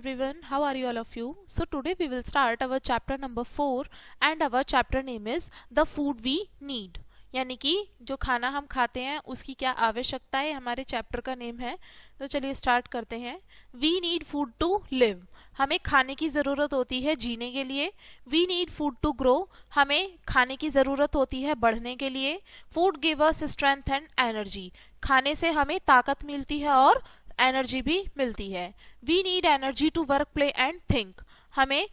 everyone, how are you all of you? So today we will start our chapter number 4 and our chapter name is the food we need. यानी कि जो खाना हम खाते हैं उसकी क्या आवश्यकता है, हमारे चैप्टर का नेम है. तो चलिए स्टार्ट करते हैं. We need food to live, हमें खाने की ज़रूरत होती है जीने के लिए. We need food to grow, हमें खाने की ज़रूरत होती है बढ़ने के लिए. Food give us strength and energy, खाने से हमें ताकत मिलती है और एनर्जी भी मिलती है. We need energy to work play and think, हमें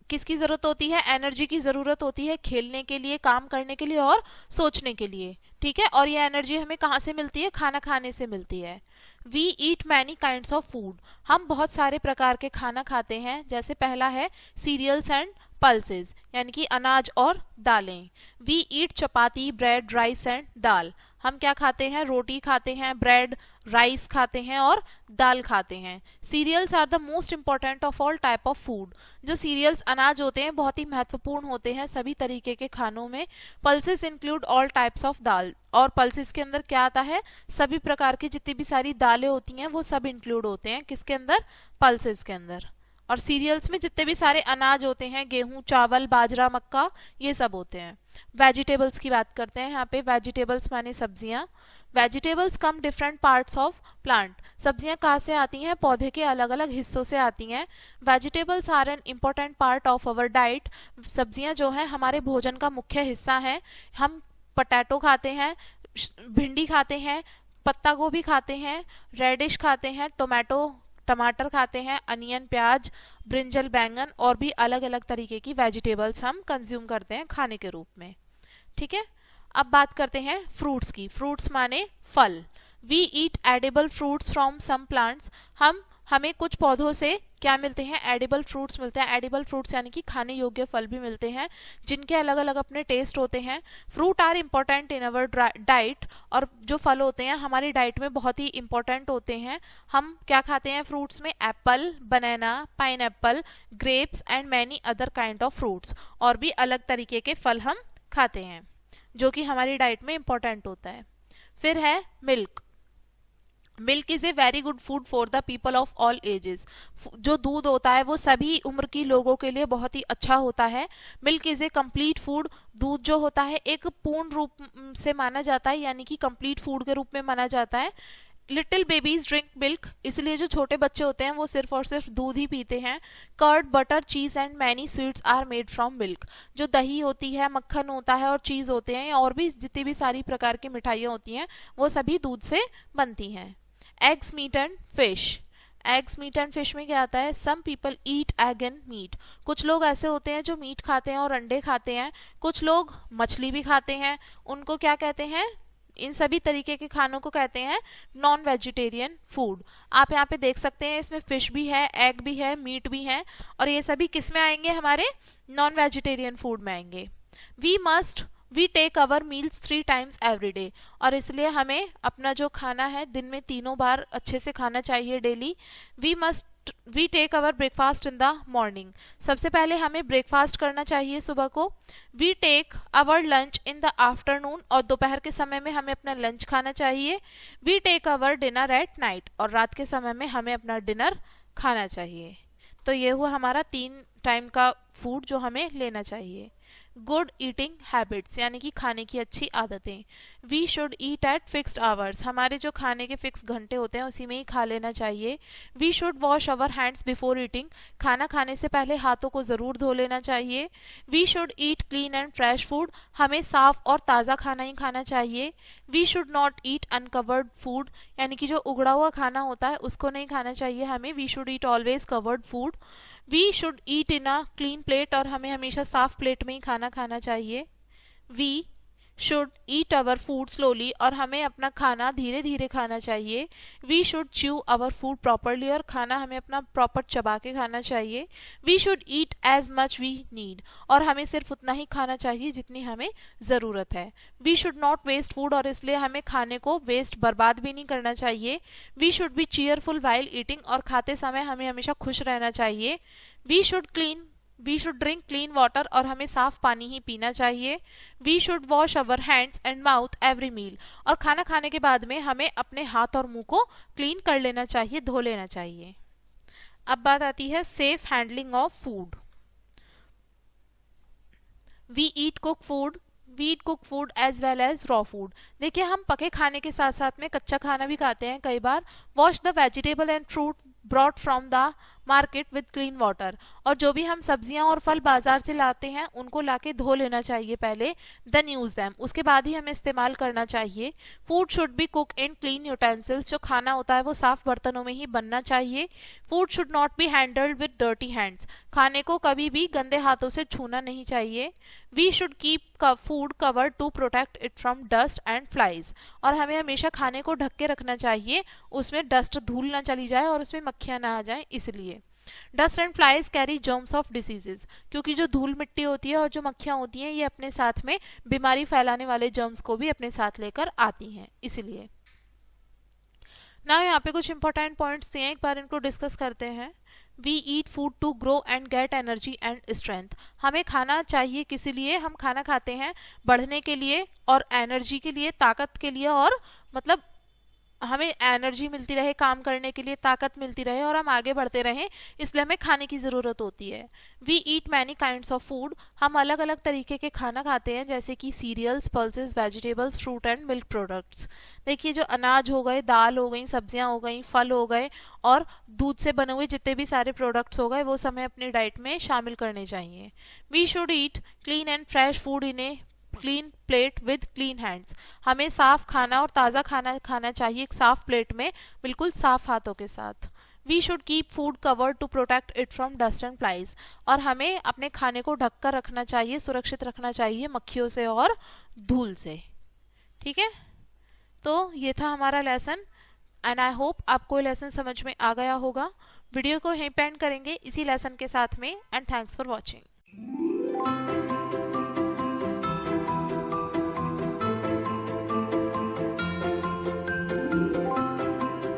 किसकी जरूरत होती है? एनर्जी की जरूरत होती है खेलने के लिए, काम करने के लिए और सोचने के लिए. ठीक है, और ये एनर्जी हमें कहाँ से मिलती है? खाना खाने से मिलती है. We eat many kinds of food, हम बहुत सारे प्रकार के खाना खाते हैं. जैसे पहला है सीरियल्स एंड पल्सेस, यानी कि अनाज और दालें. We eat chapati, bread, rice and dal, हम क्या खाते हैं? रोटी खाते हैं, ब्रेड, राइस खाते हैं और दाल खाते हैं. Cereals are the most important of all type of food, जो सीरियल्स अनाज होते हैं बहुत ही महत्वपूर्ण होते हैं सभी तरीके के खानों में. Pulses include all types of dal, और पल्सेस के अंदर क्या आता है? सभी प्रकार की जितनी भी सारी दालें होती हैं वो सब इंक्लूड होते हैं. किसके अंदर? पल्सेस के अंदर. और सीरियल्स में जितने भी सारे अनाज होते हैं, गेहूं, चावल, बाजरा, मक्का, ये सब होते हैं. वेजिटेबल्स की बात करते हैं. यहाँ पे वेजिटेबल्स माने सब्जियां. Vegetables come different parts of plant, सब्जियां कहाँ से आती हैं? पौधे के अलग अलग हिस्सों से आती हैं. Vegetables are an important part of our diet, सब्जियां जो है हमारे भोजन का मुख्य हिस्सा है. हम पोटैटो खाते हैं, भिंडी खाते हैं, पत्ता गोभी खाते हैं, रेडिश खाते हैं, टमाटर खाते हैं, अनियन, प्याज, ब्रिंजल, बैंगन और भी अलग अलग तरीके की वेजिटेबल्स हम कंज्यूम करते हैं खाने के रूप में. ठीक है, अब बात करते हैं फ्रूट्स की. फ्रूट्स माने फल. We eat edible fruits from some plants, हमें कुछ पौधों से क्या मिलते हैं? एडिबल फ्रूट्स मिलते हैं. एडिबल फ्रूट्स यानी कि खाने योग्य फल भी मिलते हैं जिनके अलग अलग अपने टेस्ट होते हैं. Fruit are important in our diet, और जो फल होते हैं हमारी डाइट में बहुत ही इंपॉर्टेंट होते हैं. हम क्या खाते हैं फ्रूट्स में? Apple, banana, pineapple, grapes and many other kind of fruits, और भी अलग तरीके के फल हम खाते हैं जो कि हमारी डाइट में इंपॉर्टेंट होता है. फिर है milk. Milk is a very good food for the people of all ages, जो दूध होता है वो सभी उम्र की लोगों के लिए बहुत ही अच्छा होता है. Milk is a complete food, दूध जो होता है एक पूर्ण रूप से माना जाता है, यानी कि कंप्लीट फूड के रूप में माना जाता है. लिटिल बेबीज ड्रिंक मिल्क, इसलिए जो छोटे बच्चे होते हैं वो सिर्फ और सिर्फ दूध ही पीते हैं. Curd, butter, cheese and many sweets are made from milk, जो दही होती है, मक्खन होता है और चीज होते हैं और भी जितनी भी सारी प्रकार की मिठाइयाँ होती हैं वो सभी दूध से बनती हैं. Eggs, meat and fish. Eggs, meat and fish में क्या आता है? Some people eat egg and meat, कुछ लोग ऐसे होते हैं जो मीट खाते हैं और अंडे खाते हैं. कुछ लोग मछली भी खाते हैं, उनको क्या कहते हैं? इन सभी तरीके के खानों को कहते हैं नॉन वेजिटेरियन फूड. आप यहाँ पे देख सकते हैं इसमें फिश भी है, एग भी है, मीट भी है, और ये सभी किस में आएंगे? हमारे नॉन वेजिटेरियन फूड में आएंगे. We take our meals 3 times every day, और इसलिए हमें अपना जो खाना है दिन में 3 बार अच्छे से खाना चाहिए daily. We take our breakfast in the morning, सबसे पहले हमें ब्रेकफास्ट करना चाहिए सुबह को. We take our lunch in the afternoon, और दोपहर के समय में हमें अपना लंच खाना चाहिए. We take our dinner at night, और रात के समय में हमें अपना डिनर खाना चाहिए. तो ये हुआ हमारा 3 टाइम का फूड जो हमें लेना चाहिए. गुड ईटिंग हैबिट्स, यानी कि खाने की अच्छी आदतें. We should eat at fixed hours, हमारे जो खाने के फिक्स घंटे होते हैं उसी में ही खा लेना चाहिए. We should wash our hands before eating, खाना खाने से पहले हाथों को ज़रूर धो लेना चाहिए. We should eat clean and fresh food, हमें साफ और ताज़ा खाना ही खाना चाहिए. We should not eat uncovered food, यानी कि जो उगड़ा हुआ खाना होता है उसको नहीं खाना चाहिए हमें. We should eat always covered food. We should eat in a clean plate, और हमें हमेशा साफ प्लेट में ही खाना खाना चाहिए. We should eat our food slowly, और हमें अपना खाना धीरे धीरे खाना चाहिए. We should chew our food properly, और खाना हमें अपना प्रॉपर चबा के खाना चाहिए. We should eat as much we need, और हमें सिर्फ उतना ही खाना चाहिए जितनी हमें ज़रूरत है. We should not waste food, और इसलिए हमें खाने को वेस्ट, बर्बाद भी नहीं करना चाहिए. We should be cheerful while eating, और खाते समय हमें हमेशा खुश रहना चाहिए. We should drink clean water, और हमें साफ पानी ही पीना चाहिए. We should wash our hands and mouth every meal, और खाना खाने के बाद में हमें अपने हाथ और मुंह को क्लीन कर लेना चाहिए, धो लेना चाहिए. अब बात आती है safe handling of food. We eat cook food as well as raw food. देखिए, हम पके खाने के साथ साथ में कच्चा खाना भी खाते हैं कई बार। Wash the vegetable and fruit brought from the market with clean water. और जो भी हम सब्जियां और फल बाजार से लाते हैं उनको लाके धो लेना चाहिए पहले, देन यूज दैम, उसके बाद ही हमें इस्तेमाल करना चाहिए। Food should be cook in clean utensils, जो खाना होता है वो साफ बर्तनों में ही बनना चाहिए। Food should not be handled with dirty hands, खाने को कभी भी गंदे हाथों से छूना नहीं चाहिए। We should keep food covered to protect it from dust and flies, और हमें हमेशा खाने को ढक के रखना चाहिए, उसमें डस्ट धूल ना चली जाए और उसमें मक्खियां ना आ जाए इसलिए। Dust and flies carry germs of diseases, क्योंकि जो धूल मिट्टी होती है और जो मक्खियां होती हैं ये अपने साथ में बीमारी फैलाने वाले जर्म्स को भी अपने साथ लेकर आती हैं इसलिए। ना यहाँ पे कुछ इंपॉर्टेंट पॉइंट्स दिए हैं, एक बार इनको डिस्कस करते हैं। We eat food to grow and get energy and strength, हमें खाना चाहिए किसी लिए, हम खाना खाते हैं बढ़ने के लिए और एनर्जी के लिए, ताकत के लिए, और मतलब हमें एनर्जी मिलती रहे, काम करने के लिए ताकत मिलती रहे और हम आगे बढ़ते रहें, इसलिए हमें खाने की ज़रूरत होती है। We eat many kinds of food, हम अलग अलग तरीके के खाना खाते हैं, जैसे कि cereals, pulses, vegetables, fruit and milk products. देखिए, जो अनाज हो गए, दाल हो गई, सब्जियां हो गई, फल हो गए और दूध से बने हुए जितने भी सारे प्रोडक्ट्स हो गए वो सब हमें अपनी डाइट में शामिल करने चाहिए। We should eat clean and fresh food in a clean plate with clean hands, हमें साफ खाना और ताज़ा खाना खाना चाहिए एक साफ प्लेट में, बिल्कुल साफ हाथों के साथ। We should keep food covered to protect it from dust and flies, और हमें अपने खाने को ढक कर रखना चाहिए, सुरक्षित रखना चाहिए मक्खियों से और धूल से। ठीक है, तो ये था हमारा लेसन एंड आई होप आपको ये लेसन समझ में आ गया होगा। वीडियो को यहीं पे एंड करेंगे इसी लेसन के साथ में, एंड थैंक्स फॉर वॉचिंग।